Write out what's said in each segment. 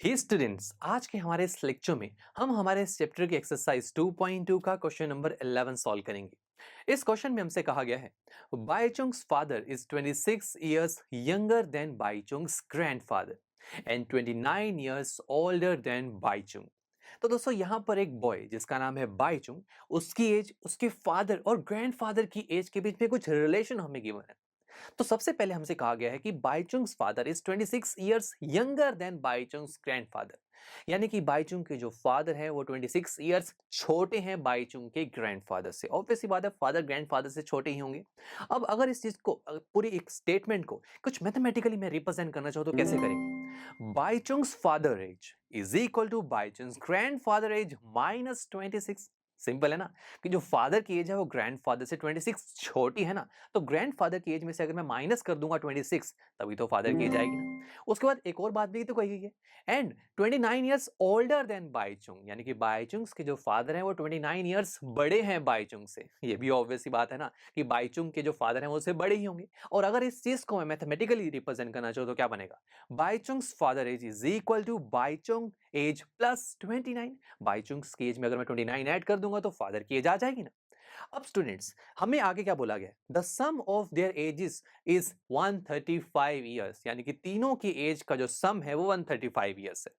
हे students, आज के हमारे इस लेक्चर में हम हमारे इस चैप्टर की एक्सरसाइज 2.2 का क्वेश्चन नंबर 11 सॉल्व करेंगे। इस क्वेश्चन में हमसे कहा गया है Bhaichung's father is 26 years younger than Bhaichung's grandfather and 29 years older than Bhaichung. तो दोस्तों यहाँ पर एक बॉय जिसका नाम है बाईचुंग, उसकी एज उसके फादर और ग्रैंडफादर की एज के बीच में कुछ रिलेशन हमें गिवन है। तो सबसे पहले हमसे कहा गया है कि Bhaichung's father is 26 years younger than Bhaichung's grandfather, यानी कि बाईचुंग के जो फादर हैं वो 26 इयर्स छोटे हैं बाईचुंग के ग्रैंडफादर से। ऑब्वियसली बात है, फादर ग्रैंडफादर से छोटे ही होंगे। अब अगर इस चीज को पूरी एक स्टेटमेंट को कुछ मैथमेटिकली मैं रिप्रेजेंट करना चाहूँ तो कैसे करेंगे? Bhaichung's father age is equal to Bhaichung's grandfather age minus 26। Simple है ना, कि जो फादर की एज है वो ग्रैंडफादर से 26 छोटी है ना, तो ग्रैंडफादर की एज में से अगर मैं माइनस कर दूंगा 26, तभी तो फादर की एज आएगी ना। उसके बाद एक और बात भी तो कही गई है, and 29 years older than Baichung, यानी कि बाईचुंग्स के जो फादर हैं वो 29 इयर्स बड़े हैं बाईचुंग से। ये भी ऑब्वियस सी बात है ना, कि बाईचुंग के जो फादर हैं वो उससे बड़े ही होंगे। और अगर इस चीज को मैं मैथमेटिकली रिप्रेजेंट करना चाहूँ तो क्या बनेगा? Bhaichung's father age is equal to Bhaichung age plus 29। Bhaichung's की एज में अगर मैं 29 ऐड कर दूंगा तो फादर की एज आ जाएगी ना। अब स्टूडेंट्स, हमें आगे क्या बोला गया? The sum of their ages is 135 years, यानी कि तीनों की एज का जो सम है वो 135 इयर्स है।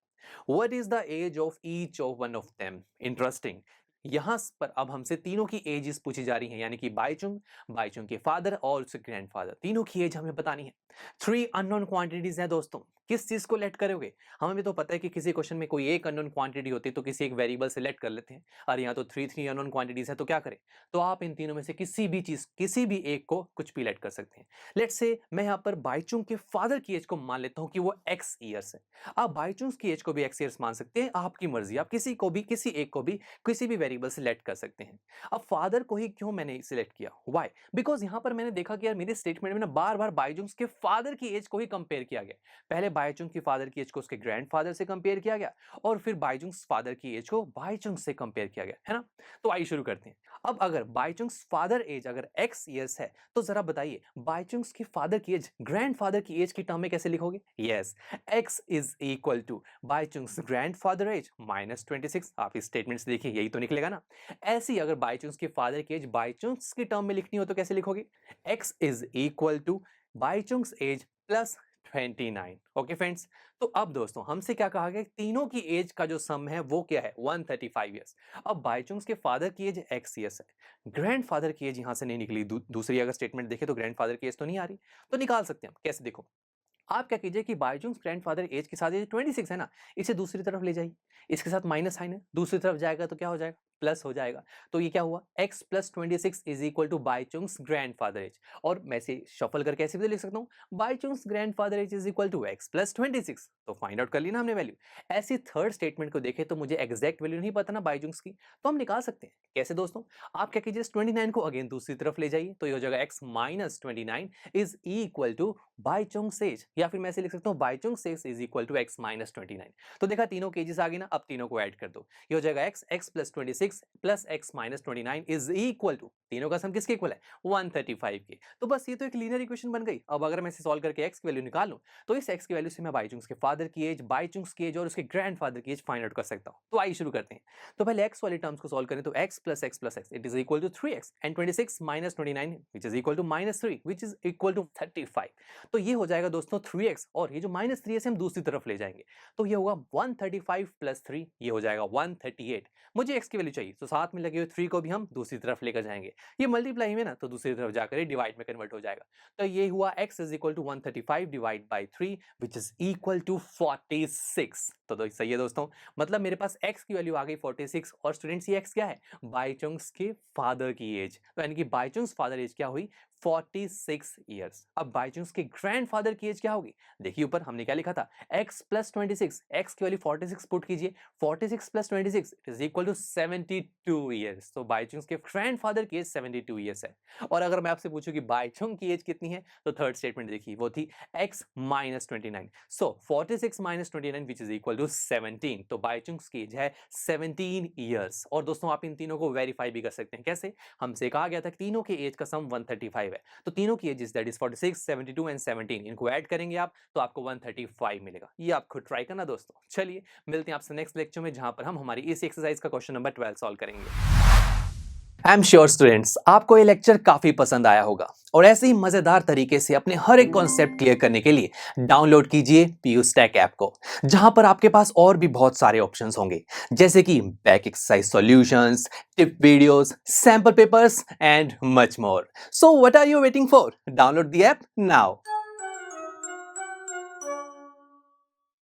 What is the age of each of one of them? Interesting. यहां पर अब हमसे तीनों की एजेस पूछी जा रही हैं, यानी कि बाईचुंग, बाईचुंग के फादर और उसके ग्रैंडफादर, तीनों की एज हमें बतानी है। थ्री अननोन क्वांटिटीज हैं दोस्तों, किस चीज को लेट करोगे? हमें भी तो पता है कि किसी क्वेश्चन में कोई एक अननोन क्वांटिटी होती है तो किसी एक वेरिएबल से लेट कर लेते हैं। और यहाँ तो थ्री अननोन क्वांटिटीज है, तो क्या करें? तो आप इन तीनों में से किसी भी चीज, किसी भी एक को कुछ भी लेट कर सकते हैं। लेट्स से मैं यहाँ पर बाईचुंग के फादर की एज को मान लेता हूँ कि वो एक्स ईयर्स है। आप बाईचुंग की एज को भी एक्स ईयर्स मान सकते हैं, आपकी मर्जी, आप किसी को भी, किसी एक को भी किसी भी वेरिएबल से लेट कर सकते हैं। अब फादर को ही क्यों मैंने सिलेक्ट किया? व्हाई? बिकॉज यहाँ पर मैंने देखा कि यार मेरे स्टेटमेंट में ना बार बार बाईचुंग के फादर की एज को ही कंपेयर किया गया। पहले बाईचुंग की फादर की एज को उसके ग्रैंडफादर से कंपेयर किया गया, और फिर बाईचुंग फादर की एज को बाईचुंग से कंपेयर किया गया, है ना। तो आइए शुरू करते हैं। अब अगर बाईचुंग्स फादर एज अगर एक्स ईयर्स है, तो जरा बताइए बाईचुंग्स की फादर की एज ग्रैंडफादर की एज की टर्म में कैसे लिखोगे? Yes, x is equal to Bhaichung's grandfather age minus 26। आप इस स्टेटमेंट से देखिए, यही तो निकलेगा ना। ऐसी अगर बाईचुंग्स के फादर की एज बाईचुंग्स की टर्म में लिखनी हो तो कैसे लिखोगे? X is equal to Bhaichung's age plus 29। Okay friends, तो अब दोस्तों हमसे क्या कहा गया? तीनों की एज का जो सम है वो क्या है? 135 ईयर्स। अब बाईचुंग्स के फादर की एज एक्स ईयर्स है, ग्रैंडफादर की एज यहां से नहीं निकली। दूसरी अगर स्टेटमेंट देखें तो ग्रैंडफादर की एज तो नहीं आ रही, तो निकाल सकते हैं हम। कैसे? देखो, आप क्या कीजिए कि बाईचुंग्स ग्रैंडफादर एज के साथ ये 26 है ना, इसे दूसरी तरफ ले जाइए। इसके साथ माइनस साइन है, दूसरी तरफ जाएगा तो क्या हो जाएगा? प्लस हो जाएगा। तो ये क्या हुआ? x plus 26 is equal to Bhaichung's grandfather age. और मैं इसे शफल करके ऐसे भी तो लिख सकता हूँ, Bhaichung's grandfather age is equal to x plus 26। तो फाइंड आउट कर ली ना हमने वैल्यू। ऐसी थर्ड स्टेटमेंट को देखें तो मुझे एग्जैक्ट वैल्यू नहीं पता ना बाईचुंग्स की, तो हम निकाल सकते हैं। कैसे दोस्तों? आप क्या कीजिए, 29 को अगेन दूसरी तरफ ले जाइए, तो ये हो जाएगा x minus 29 is equal to Bhaichung's age, या फिर मैं ऐसे लिख सकता हूँ Bhaichung's age is equal to x minus 29। तो देखा, तीनों के एजेस आ गए ना, अब तीनों को ऐड कर दो। ये हो जाएगा x plus 26 plus x minus 29 is equal to, तीनों का सम किसके इक्वल है? 135 के। तो बस ये तो एक लीनियर इक्वेशन बन गई। अब अगर मैं इसे सॉल्व करके x की वैल्यू निकाल लूं, तो इस x की वैल्यू से मैं बाईचुंग्स के फादर की एज, बाईचुंग्स की एज और उसके ग्रैंडफादर की एज फाइंड आउट कर सकता हूं। तो आइए शुरू करते हैं। तो पहले x वाली टर्म्स को सॉल्व करें, तो x plus x it is equal to 3x and 26 minus 29 which is equal to minus 3 which is equal to 35। तो ये हो जाएगा दोस्तों 3x, और ये जो माइनस 3 है हम दूसरी तरफ ले जाएंगे, तो ये होगा 135 प्लस 3, ये हो जाएगा 138। मुझे x की वैल्यू चाहिए, तो साथ में लगे हुए 3 को भी हम दूसरी तरफ लेकर जाएंगे। ये मल्टीप्लाई में ना, तो दूसरी तरफ जाकर डिवाइड में कन्वर्ट हो जाएगा। तो ये हुआ x is equal to 135 divide by 3 which is equal to 46। तो सही है दोस्तों, मतलब मेरे पास x की वैल्यू आ गई 46। और स्टूडेंट्स, ये x क्या है? बाईचुंग्स के फादर की एज, तो यानी कि बाईचुंग्स फादर एज क्या हुई? 46 इयर्स। अब बाईचुंग्स के ग्रैंडफादर की एज क्या होगी? देखिए ऊपर हमने क्या लिखा था, x प्लस 26, x की वैल्यू 46 पुट कीजिए, 46 plus 26 is equal to 72 years. तो बाईचुंग्स के ग्रैंडफादर की एज 72 इयर्स है। और अगर मैं आपसे पूछूं कि बाईचुंग की एज कितनी है, तो थर्ड स्टेटमेंट देखिए, वो थी x minus 29। So 46 minus 29 which is equal to 17। तो बाईचुंग्स की एज है 17 इयर्स। और दोस्तों आप इन तीनों को वेरीफाई भी कर सकते हैं। कैसे? हमसे कहा गया था कि तीनों के एज का सम 135 5 है, तो तीनों की एजेस दैट इज 46, 72 एंड 17 इनको ऐड करेंगे आप तो आपको 135 मिलेगा। ये आप खुद ट्राई करना दोस्तों। चलिए मिलते हैं आपसे नेक्स्ट लेक्चर में, जहां पर हम हमारी इस एक्सरसाइज का क्वेश्चन नंबर 12 सॉल्व करेंगे। आई एम श्योर स्टूडेंट्स आपको ये लेक्चर काफी पसंद आया होगा और ऐसे ही मजेदार तरीके से अपने हर एक कॉन्सेप्ट क्लियर करने के लिए डाउनलोड कीजिए पीयू स्टैक ऐप को, जहां पर आपके पास और भी बहुत सारे ऑप्शंस होंगे, जैसे कि back exercise solutions, tip videos, sample papers and much more. So what are you waiting for? Download the app now.